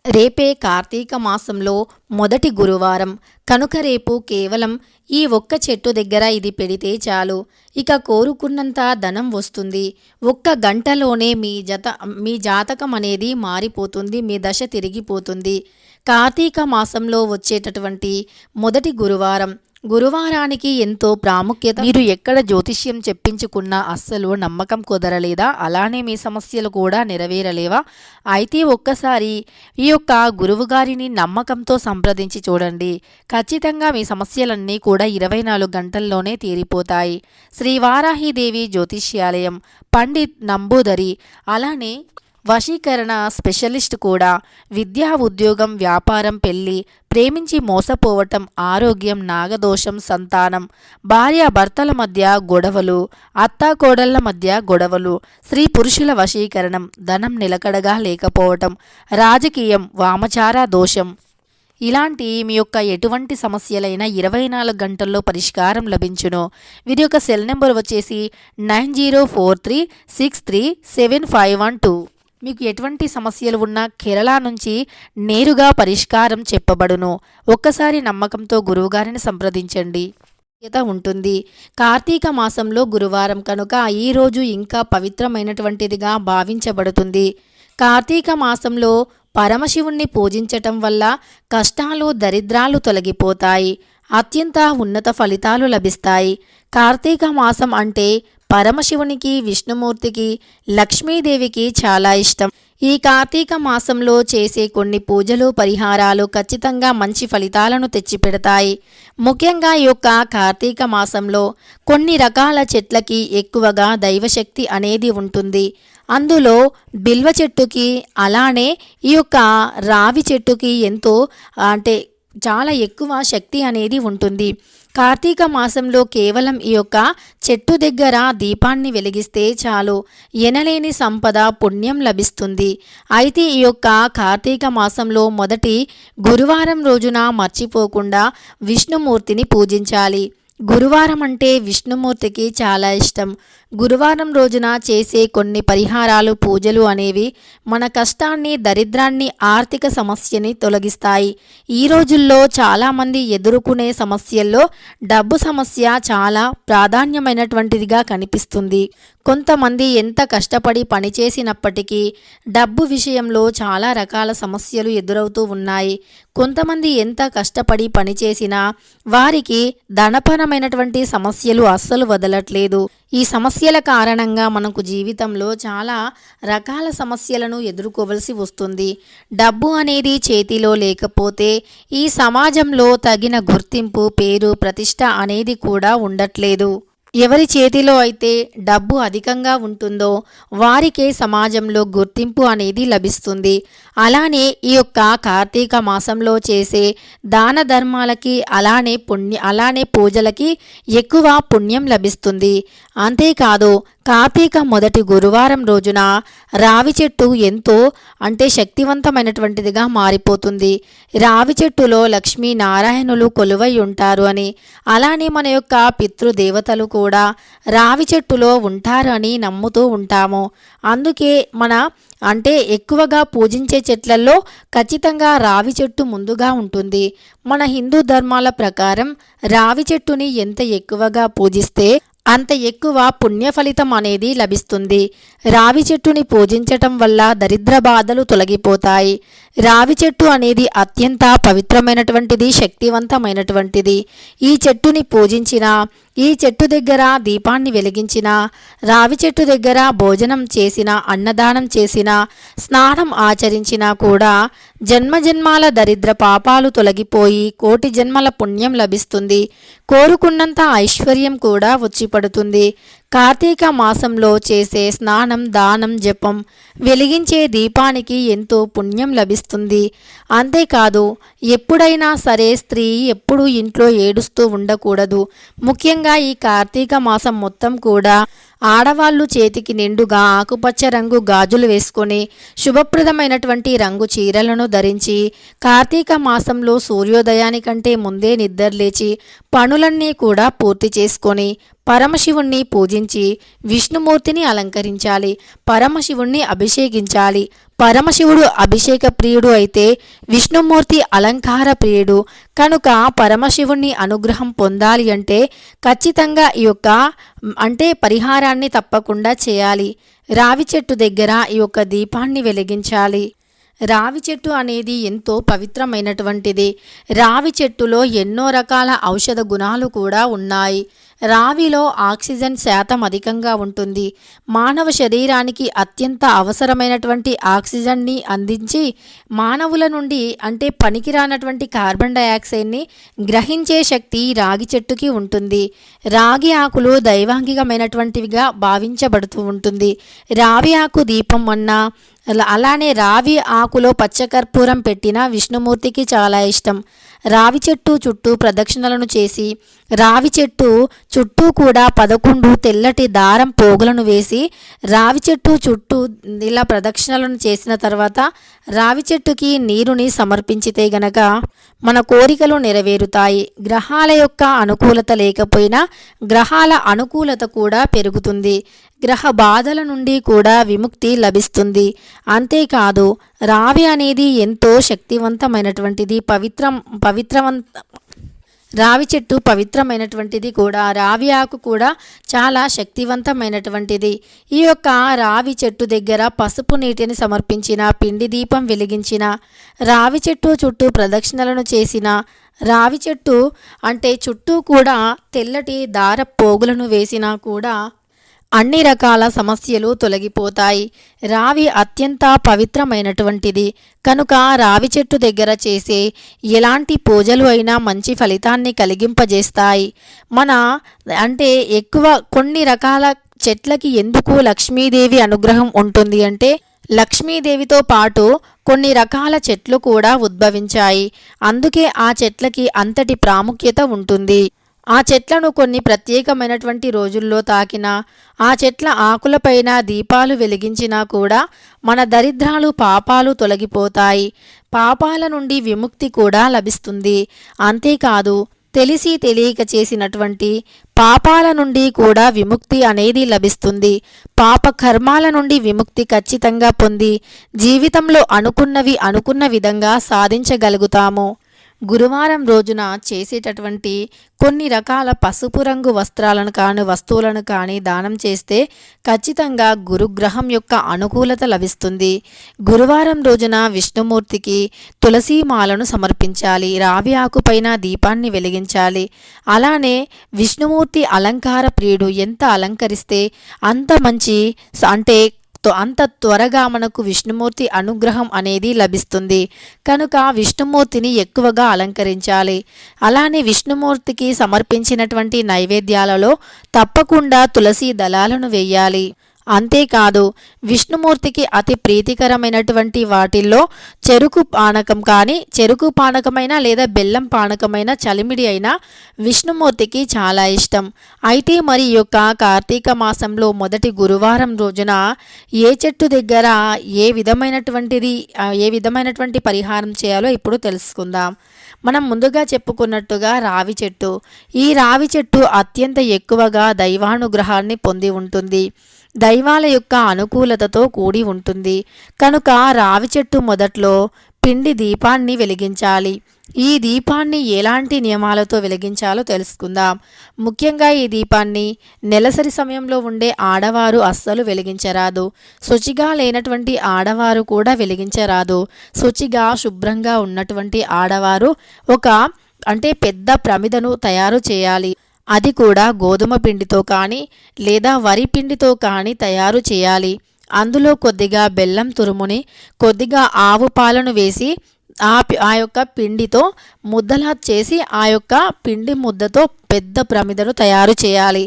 రేపే కార్తీక మాసంలో మొదటి గురువారం కనుక రేపు కేవలం ఈ ఒక్క చెట్టు దగ్గర ఇది పెడితే చాలు, ఇక కోరుకున్నంత ధనం వస్తుంది. ఒక్క గంటలోనే మీ జాతకం అనేది మారిపోతుంది, మీ దశ తిరిగిపోతుంది. కార్తీక మాసంలో వచ్చేటటువంటి మొదటి గురువారానికి ఎంతో ప్రాముఖ్యత. మీరు ఎక్కడ జ్యోతిష్యం చెప్పించుకున్నా అస్సలు నమ్మకం కుదరలేదా? అలానే మీ సమస్యలు కూడా నెరవేరలేవా? అయితే ఒక్కసారి ఈ యొక్క గురువుగారిని నమ్మకంతో సంప్రదించి చూడండి. ఖచ్చితంగా మీ సమస్యలన్నీ కూడా 24 గంటల్లోనే తీరిపోతాయి. శ్రీ వారాహిదేవి జ్యోతిష్యాలయం, పండిత్ నంబూదరి, అలానే వశీకరణ స్పెషలిస్ట్ కూడా. విద్యా, ఉద్యోగం, వ్యాపారం, పెళ్లి, ప్రేమించి మోసపోవటం, ఆరోగ్యం, నాగదోషం, సంతానం, భార్యాభర్తల మధ్య గొడవలు, అత్తాకోడళ్ల మధ్య గొడవలు, స్త్రీ పురుషుల వశీకరణం, ధనం నిలకడగా లేకపోవటం, రాజకీయం, వామచార దోషం, ఇలాంటి మీ యొక్క ఎటువంటి సమస్యలైనా 24 గంటల్లో పరిష్కారం లభించును. వీరి యొక్క సెల్ నెంబర్ వచ్చేసి 9043637512. మీకు ఎటువంటి సమస్యలు ఉన్నా కేరళ నుంచి నేరుగా పరిష్కారం చెప్పబడును. ఒక్కసారి నమ్మకంతో గురువుగారిని సంప్రదించండి, ఉంటుంది. కార్తీక మాసంలో గురువారం కనుక ఈ రోజు ఇంకా పవిత్రమైనటువంటిదిగా భావించబడుతుంది. కార్తీక మాసంలో పరమశివుణ్ణి పూజించటం వల్ల కష్టాలు, దరిద్రాలు తొలగిపోతాయి, అత్యంత ఉన్నత ఫలితాలు లభిస్తాయి. కార్తీక మాసం అంటే పరమశివునికి, విష్ణుమూర్తికి, లక్ష్మీదేవికి చాలా ఇష్టం. ఈ కార్తీక మాసంలో చేసే కొన్ని పూజలు, పరిహారాలు ఖచ్చితంగా మంచి ఫలితాలను తెచ్చిపెడతాయి. ముఖ్యంగా ఈ యొక్క కార్తీక మాసంలో కొన్ని రకాల చెట్లకి ఎక్కువగా దైవశక్తి అనేది ఉంటుంది. అందులో బిల్వ చెట్టుకి, అలానే ఈ యొక్క రావి చెట్టుకి ఎంతో చాలా ఎక్కువ శక్తి అనేది ఉంటుంది. కార్తీక మాసంలో కేవలం ఈ యొక్క చెట్టు దగ్గర దీపాన్ని వెలిగిస్తే చాలు, ఎనలేని సంపద, పుణ్యం లభిస్తుంది. అయితే ఈ యొక్క కార్తీక మాసంలో మొదటి గురువారం రోజున మర్చిపోకుండా విష్ణుమూర్తిని పూజించాలి. గురువారం అంటే విష్ణుమూర్తికి చాలా ఇష్టం. గురువారం రోజున చేసే కొన్ని పరిహారాలు, పూజలు అనేవి మన కష్టాన్ని, దరిద్రాన్ని, ఆర్థిక సమస్యని తొలగిస్తాయి. ఈ రోజుల్లో చాలామంది ఎదుర్కొనే సమస్యల్లో డబ్బు సమస్య చాలా ప్రాధాన్యమైనటువంటిదిగా కనిపిస్తుంది. కొంతమంది ఎంత కష్టపడి పనిచేసినప్పటికీ డబ్బు విషయంలో చాలా రకాల సమస్యలు ఎదురవుతూ ఉన్నాయి. కొంతమంది ఎంత కష్టపడి పనిచేసినా వారికి ధనపరమైనటువంటి సమస్యలు అస్సలు వదలట్లేదు. ఈ సమస్యల కారణంగా మనకు జీవితంలో చాలా రకాల సమస్యలను ఎదుర్కోవలసి వస్తుంది. డబ్బు అనేది చేతిలో లేకపోతే ఈ సమాజంలో తగిన గుర్తింపు, పేరు, ప్రతిష్ట అనేది కూడా ఉండట్లేదు. ఎవరి చేతిలో అయితే డబ్బు అధికంగా ఉంటుందో వారికే సమాజంలో గుర్తింపు అనేది లభిస్తుంది. అలానే ఈ యొక్క కార్తీక మాసంలో చేసే దాన ధర్మాలకి, అలానే పూజలకి ఎక్కువ పుణ్యం లభిస్తుంది. అంతేకాదు కార్తీక మొదటి గురువారం రోజున రావి చెట్టు ఎంతో శక్తివంతమైనటువంటిదిగా మారిపోతుంది. రావి చెట్టులో లక్ష్మీ నారాయణులు కొలువై ఉంటారు అని, అలానే మన యొక్క పితృదేవతలు కూడా రావి చెట్టులో ఉంటారు అని నమ్ముతూ ఉంటాము. అందుకే ఎక్కువగా పూజించే చెట్లలో ఖచ్చితంగా రావి చెట్టు ముందుగా ఉంటుంది. మన హిందూ ధర్మాల ప్రకారం రావి చెట్టుని ఎంత ఎక్కువగా పూజిస్తే అంత ఎక్కువ పుణ్య ఫలితం అనేది లభిస్తుంది. రావి చెట్టుని పూజించటం వల్ల దరిద్ర బాధలు తొలగిపోతాయి. రావి చెట్టు అనేది అత్యంత పవిత్రమైనటువంటిది, శక్తివంతమైనటువంటిది. ఈ చెట్టుని పూజించిన, ఈ చెట్టు దగ్గర దీపాన్ని వెలిగించిన, రావి చెట్టు దగ్గర భోజనం చేసిన, అన్నదానం చేసిన, స్నానం ఆచరించినా కూడా జన్మజన్మాల దరిద్ర పాపాలు తొలగిపోయి కోటి జన్మల పుణ్యం లభిస్తుంది. కోరుకున్నంత ఐశ్వర్యం కూడా వచ్చి పడుతుంది. కార్తీక మాసంలో చేసే స్నానం, దానం, జపం, వెలిగించే దీపానికి ఎంతో పుణ్యం లభిస్తుంది. అంతేకాదు ఎప్పుడైనా సరే స్త్రీ ఎప్పుడూ ఇంట్లో ఏడుస్తూ ఉండకూడదు. ముఖ్యంగా ఈ కార్తీక మాసం మొత్తం కూడా ఆడవాళ్ళు చేతికి నిండుగా ఆకుపచ్చ రంగు గాజులు వేసుకొని శుభప్రదమైనటువంటి రంగు చీరలను ధరించి కార్తీక మాసంలో సూర్యోదయానికంటే ముందే నిద్రలేచి పనులన్నీ కూడా పూర్తి చేసుకొని పరమశివుణ్ణి పూజించి విష్ణుమూర్తిని అలంకరించాలి, పరమశివుణ్ణి అభిషేకించాలి. పరమశివుడు అభిషేక ప్రియుడు అయితే విష్ణుమూర్తి అలంకార ప్రియుడు కనుక పరమశివుని అనుగ్రహం పొందాలి అంటే ఖచ్చితంగా ఈ యొక్క పరిహారాన్ని తప్పకుండా చేయాలి. రావి చెట్టు దగ్గర ఈ యొక్క దీపాన్ని వెలిగించాలి. రావి చెట్టు అనేది ఎంతో పవిత్రమైనటువంటిది. రావి చెట్టులో ఎన్నో రకాల ఔషధ గుణాలు కూడా ఉన్నాయి. రావిలో ఆక్సిజన్ శాతం అధికంగా ఉంటుంది. మానవ శరీరానికి అత్యంత అవసరమైనటువంటి ఆక్సిజన్ని అందించి మానవుల నుండి పనికిరానటువంటి కార్బన్ డయాక్సైడ్ని గ్రహించే శక్తి రాగి చెట్టుకి ఉంటుంది. రాగి ఆకులు దైవాంగికమైనటువంటివిగా భావించబడుతూ ఉంటుంది. రావి ఆకు దీపం అన్నా అలానే రావి ఆకులో పచ్చకర్పూరం పెట్టిన విష్ణుమూర్తికి చాలా ఇష్టం. రావి చెట్టు చుట్టూ ప్రదక్షిణలను చేసి రావి చెట్టు చుట్టూ కూడా 11 తెల్లటి దారం పోగులను వేసి రావి చెట్టు చుట్టూ ఇలా ప్రదక్షిణలను చేసిన తర్వాత రావి చెట్టుకి నీరుని సమర్పించితే గనక మన కోరికలు నెరవేరుతాయి. గ్రహాల యొక్క అనుకూలత లేకపోయినా గ్రహాల అనుకూలత కూడా పెరుగుతుంది. గ్రహ బాధల నుండి కూడా విముక్తి లభిస్తుంది. అంతేకాదు రావి అనేది ఎంతో శక్తివంతమైనటువంటిది. రావి చెట్టు పవిత్రమైనటువంటిది కూడా. రావి ఆకు కూడా చాలా శక్తివంతమైనటువంటిది. ఈ యొక్క రావి చెట్టు దగ్గర పసుపు నీటిని సమర్పించిన, పిండి దీపం వెలిగించిన, రావి చెట్టు చుట్టూ ప్రదక్షిణలను చేసిన, రావి చెట్టు చుట్టూ కూడా తెల్లటి దార పోగులను వేసినా కూడా అన్ని రకాల సమస్యలు తొలగిపోతాయి. రావి అత్యంత పవిత్రమైనటువంటిది కనుక రావి చెట్టు దగ్గర చేసే ఎలాంటి పూజలు అయినా మంచి ఫలితాన్ని కలిగింపజేస్తాయి. ఎక్కువ కొన్ని రకాల చెట్లకి ఎందుకు లక్ష్మీదేవి అనుగ్రహం ఉంటుంది అంటే లక్ష్మీదేవితో పాటు కొన్ని రకాల చెట్లు కూడా ఉద్భవించాయి. అందుకే ఆ చెట్లకి అంతటి ప్రాముఖ్యత ఉంటుంది. ఆ చెట్లను కొన్ని ప్రత్యేకమైనటువంటి రోజుల్లో తాకినా, ఆ చెట్ల ఆకులపైన దీపాలు వెలిగించినా కూడా మన దరిద్రాలు పాపాలు తొలగిపోతాయి. పాపాల నుండి విముక్తి కూడా లభిస్తుంది. అంతేకాదు తెలిసి తెలియక చేసినటువంటి పాపాల నుండి కూడా విముక్తి అనేది లభిస్తుంది. పాప కర్మాల నుండి విముక్తి ఖచ్చితంగా పొంది జీవితంలో అనుకున్నవి అనుకున్న విధంగా సాధించగలుగుతాము. గురువారం రోజున చేసేటటువంటి కొన్ని రకాల పసుపు రంగు వస్తువులను కానీ దానం చేస్తే ఖచ్చితంగా గురుగ్రహం యొక్క అనుకూలత లభిస్తుంది. గురువారం రోజున విష్ణుమూర్తికి తులసీమాలను సమర్పించాలి. రావి ఆకుపైన దీపాన్ని వెలిగించాలి. అలానే విష్ణుమూర్తి అలంకార ప్రియుడు. ఎంత అలంకరిస్తే అంత మంచి అంత త్వరగా మనకు విష్ణుమూర్తి అనుగ్రహం అనేది లభిస్తుంది. కనుక విష్ణుమూర్తిని ఎక్కువగా అలంకరించాలి. అలానే విష్ణుమూర్తికి సమర్పించినటువంటి నైవేద్యాలలో తప్పకుండా తులసి దళాలను వేయాలి. అంతేకాదు విష్ణుమూర్తికి అతి ప్రీతికరమైనటువంటి వాటిల్లో చెరుకు పానకమైనా లేదా బెల్లం పానకమైన చలిమిడి అయినా విష్ణుమూర్తికి చాలా ఇష్టం. అయితే మరి ఈ యొక్క కార్తీక మాసంలో మొదటి గురువారం రోజున ఏ చెట్టు దగ్గర ఏ విధమైనటువంటి పరిహారం చేయాలో ఇప్పుడు తెలుసుకుందాం. మనం ముందుగా చెప్పుకున్నట్టుగా రావి చెట్టు. ఈ రావి చెట్టు అత్యంత ఎక్కువగా దైవానుగ్రహాన్ని పొంది ఉంటుంది. దైవాల యొక్క అనుకూలతతో కూడి ఉంటుంది. కనుక రావి చెట్టు మొదట్లో పిండి దీపాన్ని వెలిగించాలి. ఈ దీపాన్ని ఎలాంటి నియమాలతో వెలిగించాలో తెలుసుకుందాం. ముఖ్యంగా ఈ దీపాన్ని నెలసరి సమయంలో ఉండే ఆడవారు అస్సలు వెలిగించరాదు. శుచిగా లేనటువంటి ఆడవారు కూడా వెలిగించరాదు. శుచిగా శుభ్రంగా ఉన్నటువంటి ఆడవారు ఒక పెద్ద ప్రమిదను తయారు చేయాలి. అది కూడా గోధుమ పిండితో కానీ లేదా వరి పిండితో కానీ తయారు చేయాలి. అందులో కొద్దిగా బెల్లం తురుముని, కొద్దిగా ఆవు పాలను వేసి ఆ యొక్క పిండితో ముద్దలా చేసి ఆ యొక్క పిండి ముద్దతో పెద్ద ప్రమిదను తయారు చేయాలి.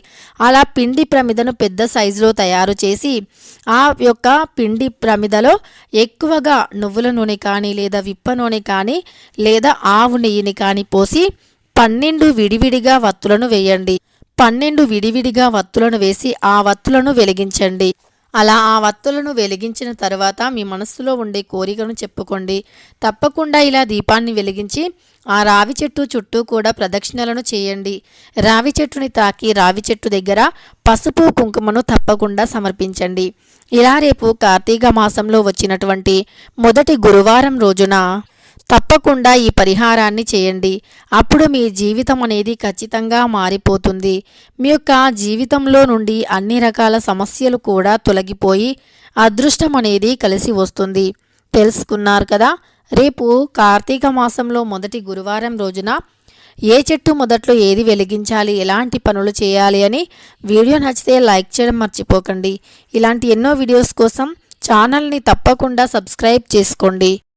అలా పిండి ప్రమిదను పెద్ద సైజులో తయారు చేసి ఆ యొక్క పిండి ప్రమిదలో ఎక్కువగా నువ్వుల నూనె కానీ లేదా విప్ప నూనె కానీ లేదా ఆవు నెయ్యిని కానీ పోసి 12 విడివిడిగా వత్తులను వేయండి. 12 విడివిడిగా వత్తులను వేసి ఆ వత్తులను వెలిగించండి. అలా ఆ వత్తులను వెలిగించిన తర్వాత మీ మనస్సులో ఉండే కోరికను చెప్పుకోండి. తప్పకుండా ఇలా దీపాన్ని వెలిగించి ఆ రావి చెట్టు చుట్టూ కూడా ప్రదక్షిణలను చేయండి. రావి చెట్టుని తాకి రావి చెట్టు దగ్గర పసుపు కుంకుమను తప్పకుండా సమర్పించండి. ఇలా రేపు కార్తీక మాసంలో వచ్చినటువంటి మొదటి గురువారం రోజున తప్పకుండా ఈ పరిహారాన్ని చేయండి. అప్పుడు మీ జీవితం అనేది ఖచ్చితంగా మారిపోతుంది. మీ యొక్క జీవితంలో నుండి అన్ని రకాల సమస్యలు కూడా తొలగిపోయి అదృష్టం అనేది కలిసి వస్తుంది. తెలుసుకున్నారు కదా. రేపు కార్తీక మాసంలో మొదటి గురువారం రోజున ఏ చెట్టు మొదట్లో ఏది వెలిగించాలి, ఎలాంటి పనులు చేయాలి అని వీడియో నచ్చితే లైక్ చేయడం మర్చిపోకండి. ఇలాంటి ఎన్నో వీడియోస్ కోసం ఛానల్ని తప్పకుండా సబ్స్క్రైబ్ చేసుకోండి.